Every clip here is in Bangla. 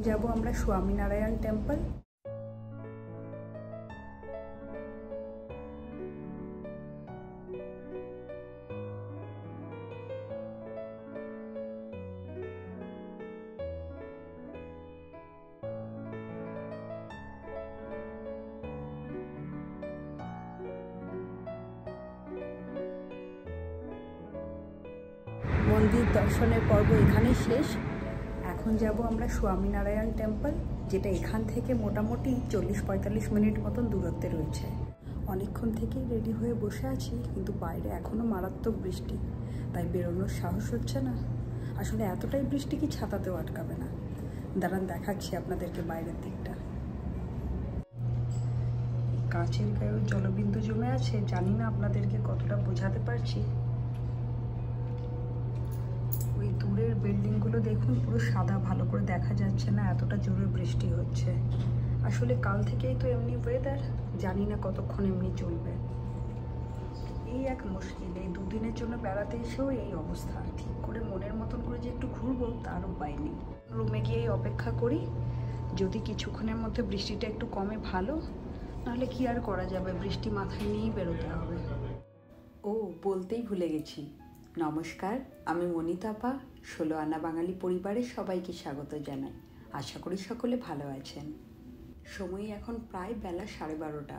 যাব আমরা স্বামীনারায়ণ টেম্পল। মন্দির দর্শনের পর্ব এখানেই শেষ। এখন যাব আমরা স্বামীনারায়ণ টেম্পল, যেটা এখান থেকে মোটামুটি 40-45 মিনিট মতন দূরত্বে রয়েছে। অনেকক্ষণ থেকেই রেডি হয়ে বসে আছি, কিন্তু বাইরে এখনও মারাত্মক বৃষ্টি, তাই বেরোনোর সাহস হচ্ছে না। আসলে এতটাই বৃষ্টি কি ছাতাতেও আটকাবে না। দাঁড়ান দেখাচ্ছি আপনাদেরকে বাইরের দিকটা। কাঁচের গায়েও জলবিন্দু জমে আছে, জানি না আপনাদেরকে কতটা বোঝাতে পারছি। ওই দূরের বিল্ডিংগুলো দেখুন, পুরো সাদা, ভালো করে দেখা যাচ্ছে না, এতটা জোরে বৃষ্টি হচ্ছে। আসলে কাল থেকেই তো এমনি ওয়েদার, জানি না কতক্ষণ এমনি চলবে। এই এক মুশকিল, এই দুদিনের জন্য বেড়াতে এসেও এই অবস্থা। ঠিক করে মনের মতন করে যে একটু ঘুরবো তার উপায় নেই। রুমে গিয়েই অপেক্ষা করি, যদি কিছুক্ষণের মধ্যে বৃষ্টিটা একটু কমে ভালো, নাহলে কি আর করা যাবে, বৃষ্টি মাথায় নিয়েই বেরোতে হবে। ও বলতেই ভুলে গেছি, নমস্কার, আমি মনিতাপা। 16 আনা বাঙালি পরিবারের সবাইকে স্বাগত জানাই। আশা করি সকলে ভালো আছেন। সময় এখন প্রায় বেলা 12:30।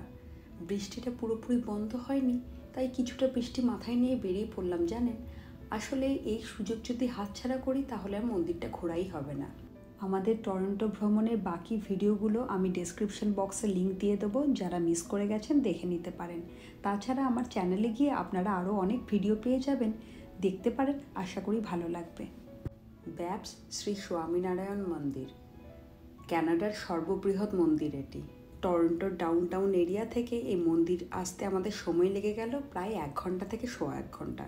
বৃষ্টিটা পুরোপুরি বন্ধ হয়নি, তাই কিছুটা বৃষ্টি মাথায় নিয়ে বেরিয়ে পড়লাম। জানেন, আসলে এই সুযোগ যদি হাতছাড়া করি তাহলে আর মন্দিরটা ঘোরাই হবে না। আমাদের টরন্টো ভ্রমণের বাকি ভিডিওগুলো আমি ডেসক্রিপশন বক্সে লিঙ্ক দিয়ে দেবো, যারা মিস করে গেছেন দেখে নিতে পারেন। তাছাড়া আমার চ্যানেলে গিয়ে আপনারা আরও অনেক ভিডিও পেয়ে যাবেন, দেখতে পারেন, আশা করি ভালো লাগবে। ব্যাপস শ্রী স্বামীনারায়ণ মন্দির, কানাডার সর্ববৃহৎ মন্দির এটি। টরন্টোর ডাউনটাউন এরিয়া থেকে এই মন্দির আসতে আমাদের সময় লেগে গেল প্রায় 1 ঘন্টা থেকে 1.25 ঘন্টা।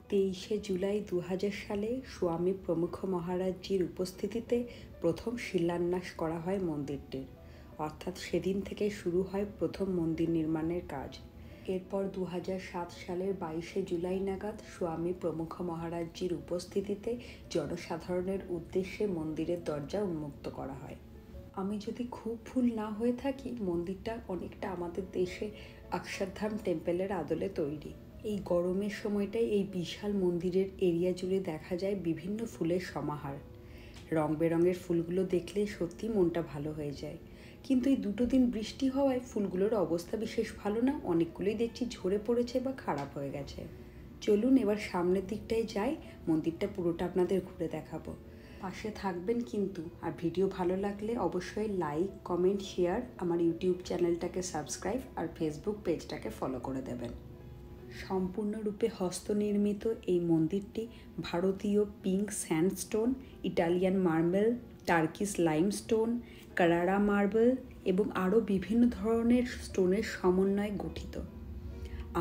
23শে জুলাই 2000 সালে স্বামী প্রমুখ মহারাজজির উপস্থিতিতে প্রথম শিলান্যাস করা হয় মন্দিরটির, অর্থাৎ সেদিন থেকে শুরু হয় প্রথম মন্দির নির্মাণের কাজ। এরপর 2007 সালের 22শে জুলাই নাগাদ স্বামী প্রমুখ মহারাজজির উপস্থিতিতে জনসাধারণের উদ্দেশ্যে মন্দিরের দরজা উন্মুক্ত করা হয়। আমি যদি খুব ভুল না হয়ে থাকি, মন্দিরটা অনেকটা আমাদের দেশে অক্ষরধাম টেম্পলের আদলে তৈরি। এই গরমের সময়টায় এই বিশাল মন্দিরের এরিয়া জুড়ে দেখা যায় বিভিন্ন ফুলের সমাহার। রং বেরঙের ফুলগুলো দেখলে সত্যি মনটা ভালো হয়ে যায়। কিন্তু এই 2 দিন বৃষ্টি হওয়ায় ফুলগুলোর অবস্থা বিশেষ ভালো না, অনেকগুলোই দেখছি ঝরে পড়েছে বা খারাপ হয়ে গেছে। চলুন এবার সামনের দিকটায় যাই, মন্দিরটা পুরোটা আপনাদের ঘুরে দেখাবো। পাশে থাকবেন কিন্তু, আর ভিডিও ভালো লাগলে অবশ্যই লাইক, কমেন্ট, শেয়ার, আমার ইউটিউব চ্যানেলটাকে সাবস্ক্রাইব আর ফেসবুক পেজটাকে ফলো করে দেবেন। সম্পূর্ণরূপে হস্তনির্মিত এই মন্দিরটি ভারতীয় pink sandstone, Italian marble, Turkish limestone, Carrara marble এবং আরও বিভিন্ন ধরনের স্টোনের সমন্বয়ে গঠিত।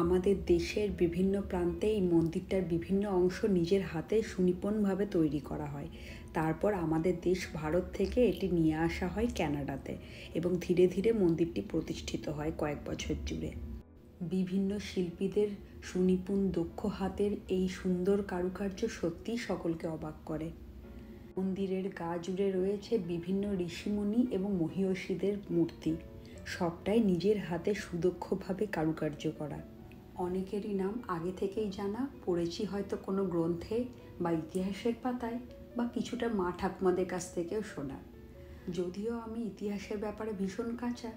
আমাদের দেশের বিভিন্ন প্রান্তে এই মন্দিরটার বিভিন্ন অংশ নিজের হাতে সুনিপুণভাবে তৈরি করা হয়। তারপর আমাদের দেশ ভারত থেকে এটি নিয়ে আসা হয় কানাডাতে, এবং ধীরে ধীরে মন্দিরটি প্রতিষ্ঠিত হয় কয়েক বছর জুড়ে। বিভিন্ন শিল্পীদের সুনিপুণ দক্ষ হাতের এই সুন্দর কারুকার্য সত্যিই সকলকে অবাক করে। মন্দিরের গা জুড়ে রয়েছে বিভিন্ন ঋষিমুনি এবং মহীয়সীদের মূর্তি, সবটাই নিজের হাতে সুদক্ষভাবে কারুকার্য করা। অনেকেরই নাম আগে থেকেই জানা, পড়েছি হয়তো কোনো গ্রন্থে বা ইতিহাসের পাতায়, বা কিছুটা মা ঠাকুমাদের কাছ থেকেও শোনা। যদিও আমি ইতিহাসের ব্যাপারে ভীষণ কাঁচা,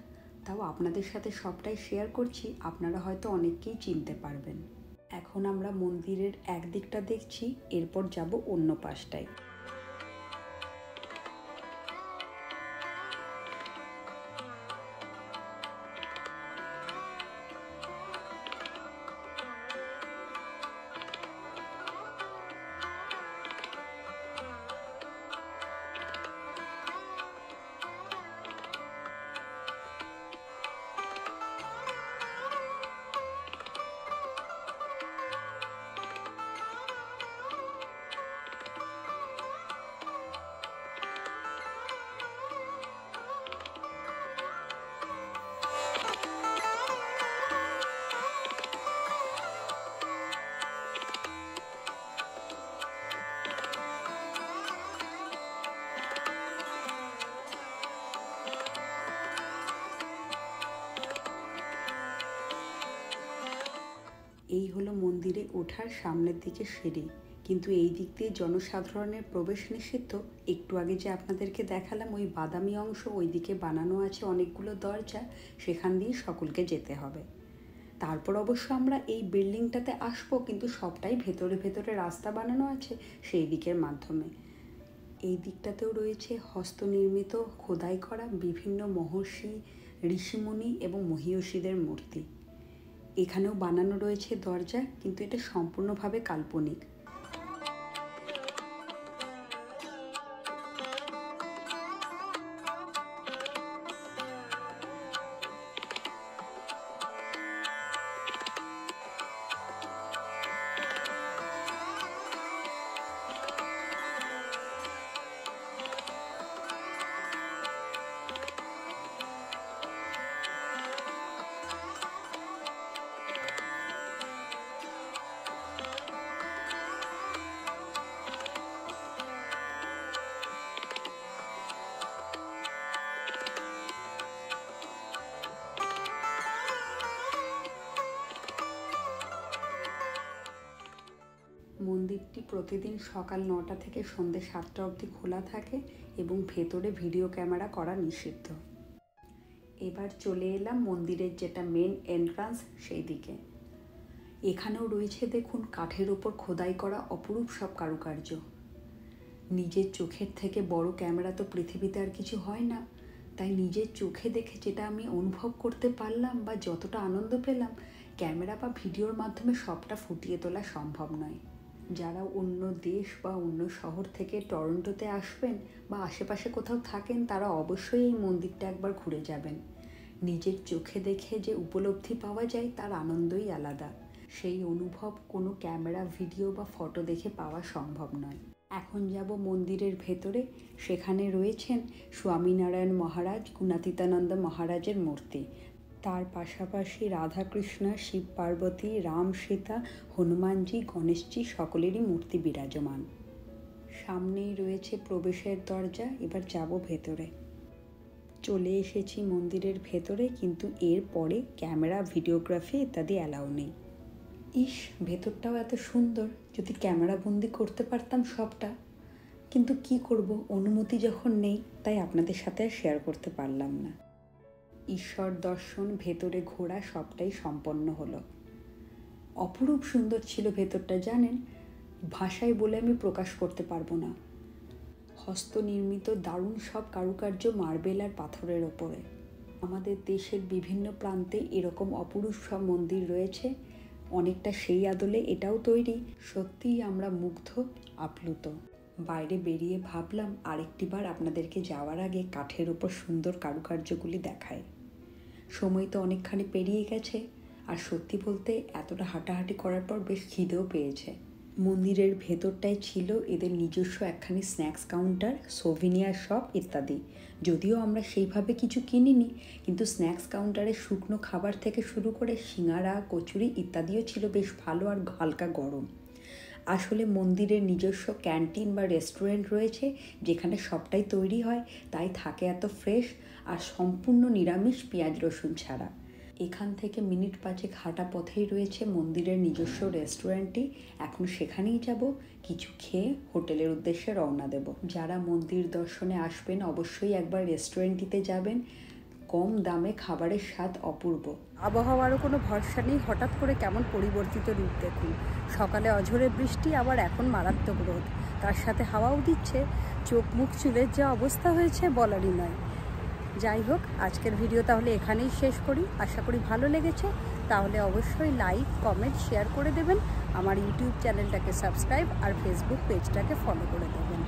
তাও আপনাদের সাথে সবটাই শেয়ার করছি, আপনারা হয়তো অনেককেই চিনতে পারবেন। এখন আমরা মন্দিরের একদিকটা দেখছি, এরপর যাব অন্য পাশটায়। এই হলো মন্দিরে ওঠার সামনের দিকে সিঁড়ি, কিন্তু এই দিক দিয়ে জনসাধারণের প্রবেশ নিষিদ্ধ। একটু আগে যে আপনাদেরকে দেখালাম ওই বাদামি অংশ, ওই দিকে বানানো আছে অনেকগুলো দরজা, সেখান দিয়ে সকলকে যেতে হবে। তারপর অবশ্য আমরা এই বিল্ডিংটাতে আসবো, কিন্তু সবটাই ভেতরে ভেতরে রাস্তা বানানো আছে সেই দিকের মাধ্যমে। এই দিকটাতেও রয়েছে হস্তনির্মিত খোদাই করা বিভিন্ন মহর্ষি, ঋষিমুনি এবং মহীয়সীদের মূর্তি। এখানেও বানানো রয়েছে দরজা, কিন্তু এটা সম্পূর্ণভাবে কাল্পনিক। মন্দিরটি প্রতিদিন সকাল 9টা থেকে সন্ধ্যে 7টা অবধি খোলা থাকে এবং ভেতরে ভিডিও ক্যামেরা করা নিষিদ্ধ। এবার চলে এলাম মন্দিরের যেটা মেন এন্ট্রান্স সেই দিকে। এখানেও রয়েছে দেখুন কাঠের ওপর খোদাই করা অপরূপ সব কারুকার্য। নিজের চোখের থেকে বড় ক্যামেরা তো পৃথিবীতে আর কিছু হয় না, তাই নিজের চোখে দেখে যেটা আমি অনুভব করতে পারলাম বা যতটা আনন্দ পেলাম, ক্যামেরা বা ভিডিওর মাধ্যমে সবটা ফুটিয়ে তোলা সম্ভব নয়। যারা অন্য দেশ বা অন্য শহর থেকে টরন্টোতে আসবেন বা আশেপাশে কোথাও থাকেন, তারা অবশ্যই এই মন্দিরটা একবার ঘুরে যাবেন। নিজের চোখে দেখে যে উপলব্ধি পাওয়া যায় তার আনন্দই আলাদা। সেই অনুভব কোনো ক্যামেরা, ভিডিও বা ফটো দেখে পাওয়া সম্ভব নয়। এখন যাব মন্দিরের ভেতরে। সেখানে রয়েছেন স্বামীনারায়ণ মহারাজ, গুণাতীতানন্দ মহারাজের মূর্তি। তার পাশাপাশি রাধাকৃষ্ণ, শিব পার্বতী, রাম সীতা, হনুমানজি, গণেশজি সকলেরই মূর্তি বিরাজমান। সামনেই রয়েছে প্রবেশের দরজা। এবার যাব ভেতরে। চলে এসেছি মন্দিরের ভেতরে, কিন্তু এর পরে ক্যামেরা, ভিডিওগ্রাফি ইত্যাদি অ্যালাউ নেই। ইস, ভেতরটাও এত সুন্দর, যদি ক্যামেরা বন্দি করতে পারতাম সবটা, কিন্তু কি করব, অনুমতি যখন নেই তাই আপনাদের সাথে আর শেয়ার করতে পারলাম না। ঈশ্বর দর্শন, ভেতরে ঘোরা সবটাই সম্পন্ন হলো। অপরূপ সুন্দর ছিল ভেতরটা, জানেন, ভাষায় বলে আমি প্রকাশ করতে পারবো না। হস্তনির্মিত দারুণ সব কারুকার্য মার্বেল আর পাথরের ওপরে। আমাদের দেশের বিভিন্ন প্রান্তে এরকম অপরূপ সব মন্দির রয়েছে, অনেকটা সেই আদলে এটাও তৈরি। সত্যিই আমরা মুগ্ধ, আপ্লুত। বাইরে বেরিয়ে ভাবলাম আরেকটিবার আপনাদেরকে যাওয়ার আগে কাঠের ওপর সুন্দর কারুকার্যগুলি দেখায়। সময় তো অনেকখানি পেরিয়ে গেছে, আর সত্যি বলতে এতটা হাঁটাহাঁটি করার পর বেশ খিদেও পেয়েছে। মন্দিরের ভেতরটায় ছিল এদের নিজস্ব একখানি স্ন্যাক্স কাউন্টার, সোভিনিয়ার শপ ইত্যাদি। যদিও আমরা সেইভাবে কিছু কিনিনি, কিন্তু স্ন্যাক্স কাউন্টারে শুকনো খাবার থেকে শুরু করে সিঙ্গারা, কচুরি ইত্যাদিও ছিল বেশ ভালো আর হালকা গরম। আসলে মন্দিরের নিজস্ব ক্যান্টিন বা রেস্টুরেন্ট রয়েছে, যেখানে সবটাই তৈরি হয়, তাই থাকে এত ফ্রেশ আর সম্পূর্ণ নিরামিষ, পেঁয়াজ রসুন ছাড়া। এখান থেকে মিনিট 5 হাঁটা পথেই রয়েছে মন্দিরের নিজস্ব রেস্টুরেন্টটি। এখন সেখানেই যাব, কিছু খেয়ে হোটেলের উদ্দেশ্যে রওনা দেব। যারা মন্দির দর্শনে আসবেন অবশ্যই একবার রেস্টুরেন্টটিতে যাবেন, কম দামে খাবারের স্বাদ অপূর্ব। আবহাওয়ারও কোনো ভরসা নেই, হঠাৎ করে কেমন পরিবর্তিত রূপ দেখুন। সকালে অঝোরে বৃষ্টি, আবার এখন মারাত্মক রোদ, তার সাথে হাওয়াও দিচ্ছে। চোখ মুখ চুলের যা অবস্থা হয়েছে বলারই নয়। যাই হোক, আজকের ভিডিও তাহলে এখানেই শেষ করি। আশা করি ভালো লেগেছে। তাহলে অবশ্যই লাইক, কমেন্ট, শেয়ার করে দেবেন। আমার ইউটিউব চ্যানেলটাকে সাবস্ক্রাইব আর ফেসবুক পেজটাকে ফলো করে দেবেন।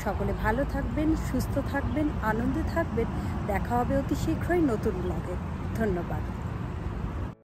সকলে ভালো থাকবেন, সুস্থ থাকবেন, আনন্দে থাকবেন। দেখা হবে অতি শীঘ্রই নতুন ব্লগে। ধন্যবাদ।